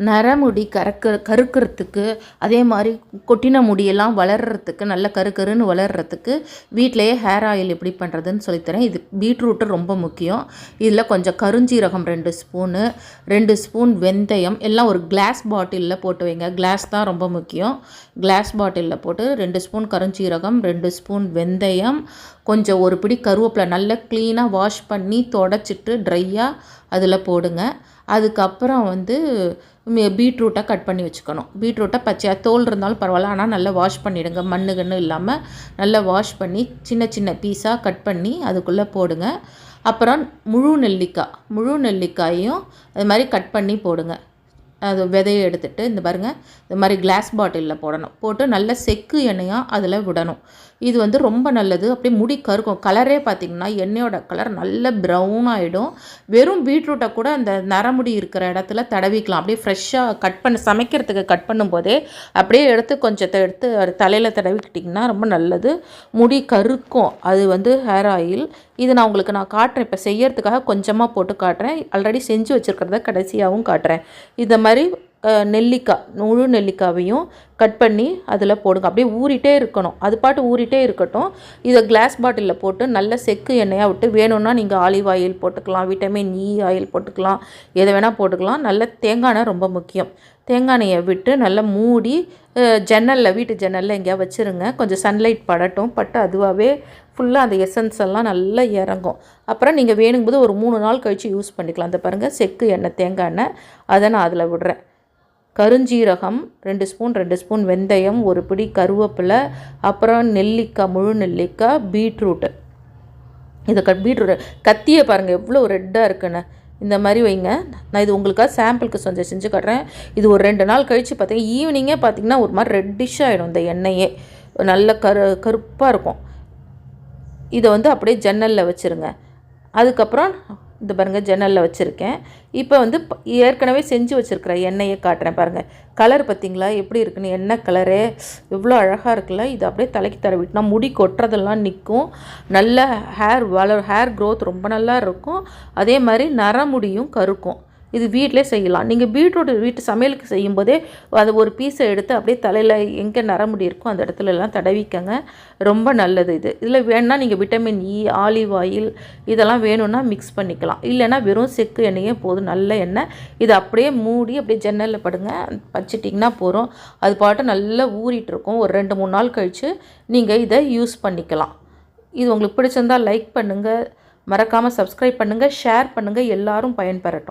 நரமுடி கருக்கிறதுக்கு, அதே மாதிரி கொட்டின முடியெல்லாம் வளர்கிறதுக்கு, நல்ல கருன்னு வளர்கிறதுக்கு வீட்டிலையே ஹேர் ஆயில் எப்படி பண்ணுறதுன்னு சொல்லித்தரேன். இது பீட்ரூட்டு ரொம்ப முக்கியம். இதில் கொஞ்சம் கருஞ்சீரகம் 2 ஸ்பூனு, 2 ஸ்பூன் வெந்தயம் எல்லாம் ஒரு கிளாஸ் பாட்டிலில் போட்டு வைங்க. கிளாஸ் தான் ரொம்ப முக்கியம். கிளாஸ் பாட்டிலில் போட்டு 2 ஸ்பூன் கருஞ்சீரகம், 2 ஸ்பூன் வெந்தயம், கொஞ்சம் ஒரு பிடி கருவேப்பிலை நல்லா க்ளீனாக வாஷ் பண்ணி தொடச்சிட்டு ட்ரையாக அதில் போடுங்க. அதுக்கப்புறம் பீட்ரூட்டை கட் பண்ணி வச்சுக்கணும். பீட்ரூட்டை பச்சையாக தோல் இருந்தாலும் பரவாயில்ல, ஆனால் நல்லா வாஷ் பண்ணிவிடுங்க. மண்ணு இல்லாமல் நல்லா வாஷ் பண்ணி சின்ன சின்ன பீஸாக கட் பண்ணி அதுக்குள்ளே போடுங்க. அப்புறம் முழு நெல்லிக்காயும் அது மாதிரி கட் பண்ணி போடுங்க. அது விதையை எடுத்துகிட்டு இந்த பாருங்கள், இந்த மாதிரி கிளாஸ் பாட்டிலில் போடணும். போட்டு நல்ல செக்கு எண்ணெயாக அதில் விடணும். இது ரொம்ப நல்லது. அப்படியே முடி கருக்கும். கலரே பார்த்திங்கன்னா எண்ணெயோட கலர் நல்ல ப்ரௌன் ஆகிடும். வெறும் பீட்ரூட்டை கூட அந்த நரமுடி இருக்கிற இடத்துல தடவிக்கலாம். அப்படியே ஃப்ரெஷ்ஷாக சமைக்கிறதுக்கு கட் பண்ணும்போதே அப்படியே எடுத்து கொஞ்சத்தை எடுத்து தலையில் தடவிக்கிட்டிங்கன்னா ரொம்ப நல்லது. முடி கருக்கும். அது ஹேர் ஆயில். இது நான் உங்களுக்கு காட்டுறேன். இப்போ செய்யறதுக்காக கொஞ்சமாக போட்டு காட்டுறேன். ஆல்ரெடி செஞ்சு வச்சுருக்கிறத கடைசியாகவும் காட்டுறேன். இதை மாதிரி முழு நெல்லிக்காவையும் கட் பண்ணி அதில் போடுங்க. அப்படியே ஊறிட்டே இருக்கணும். அது பாட்டு ஊறிட்டே இருக்கட்டும். இதை கிளாஸ் பாட்டிலில் போட்டு நல்ல செக்கு எண்ணெயாக விட்டு, வேணும்னா நீங்கள் ஆலிவ் ஆயில் போட்டுக்கலாம், விட்டமின் இ ஆயில் போட்டுக்கலாம், எதை வேணால் போட்டுக்கலாம். நல்ல தேங்காய் எண்ணெய் ரொம்ப முக்கியம். தேங்காய் எண்ணெயை விட்டு நல்லா மூடி வீட்டு ஜன்னலில் எங்கேயா வச்சுருங்க. கொஞ்சம் சன்லைட் படட்டும். பட்டு அதுவாகவே ஃபுல்லாக அந்த எசன்ஸ் எல்லாம் நல்லா இறங்கும். அப்புறம் நீங்கள் வேணுங்கும்போது ஒரு 3 நாள் கழித்து யூஸ் பண்ணிக்கலாம். அந்த பாருங்கள், செக்கு எண்ணெய், தேங்காய் எண்ணெய், அதை நான் அதில் விடுறேன். கருஞ்சீரகம் 2 ஸ்பூன் வெந்தயம், ஒரு பிடி கருவேப்பிலை, அப்புறம் முழு நெல்லிக்காய், பீட்ரூட்டு. பீட்ரூட் கத்தியை பாருங்கள் எவ்வளோ ரெட்டாக இருக்குன்னு. இந்த மாதிரி வைங்க. நான் இது உங்களுக்காக சாம்பிளுக்கு கொஞ்சம் செஞ்சு காட்டுறேன். இது ஒரு 2 நாள் கழித்து பார்த்தீங்கன்னா ஈவினிங்கே பார்த்திங்கன்னா ஒரு மாதிரி ரெட்டிஷ் ஆகிடும். இந்த எண்ணெயே நல்ல கருப்பாக இருக்கும். இதை அப்படியே ஜன்னலில் வச்சுருங்க. அதுக்கப்புறம் இந்த பாருங்கள், ஜன்னலில் வச்சுருக்கேன். இப்போ ஏற்கனவே செஞ்சு வச்சுருக்கிற எண்ணெயை காட்டுறேன். பாருங்கள், கலர் பார்த்திங்களா எப்படி இருக்குன்னு. எண்ணெய் கலரே எவ்வளோ அழகாக இருக்குல்ல. இது அப்படியே தலைக்கு தடவிட்டுனா முடி கொட்டுறதெல்லாம் நிற்கும். நல்ல ஹேர் க்ரோத் ரொம்ப நல்லா இருக்கும். அதே மாதிரி நரமுடியும் கருக்கும். இது வீட்டிலே செய்யலாம். நீங்கள் பீட்ரூட் வீட்டு சமையலுக்கு செய்யும்போதே அது ஒரு பீஸை எடுத்து அப்படியே தலையில் எங்கே நரமுடி இருக்கோ அந்த இடத்துலலாம் தடவிக்கங்க. ரொம்ப நல்லது இது. இதில் வேணுன்னா நீங்கள் விட்டமின் இ, ஆலிவ் ஆயில் இதெல்லாம் வேணும்னா மிக்ஸ் பண்ணிக்கலாம். இல்லைன்னா வெறும் செக்கு எண்ணெயே போதும், நல்ல எண்ணெய். இதை அப்படியே மூடி அப்படியே ஜன்னலில் படுங்க, வச்சிட்டிங்கன்னா போகிறோம். அது பாட்டு நல்லா ஊறிட்டு இருக்கும். ஒரு 2-3 நாள் கழித்து நீங்கள் இதை யூஸ் பண்ணிக்கலாம். இது உங்களுக்கு பிடிச்சிருந்தால் லைக் பண்ணுங்கள், மறக்காமல் சப்ஸ்கிரைப் பண்ணுங்கள், ஷேர் பண்ணுங்கள். எல்லாரும் பயன்பெறட்டும்.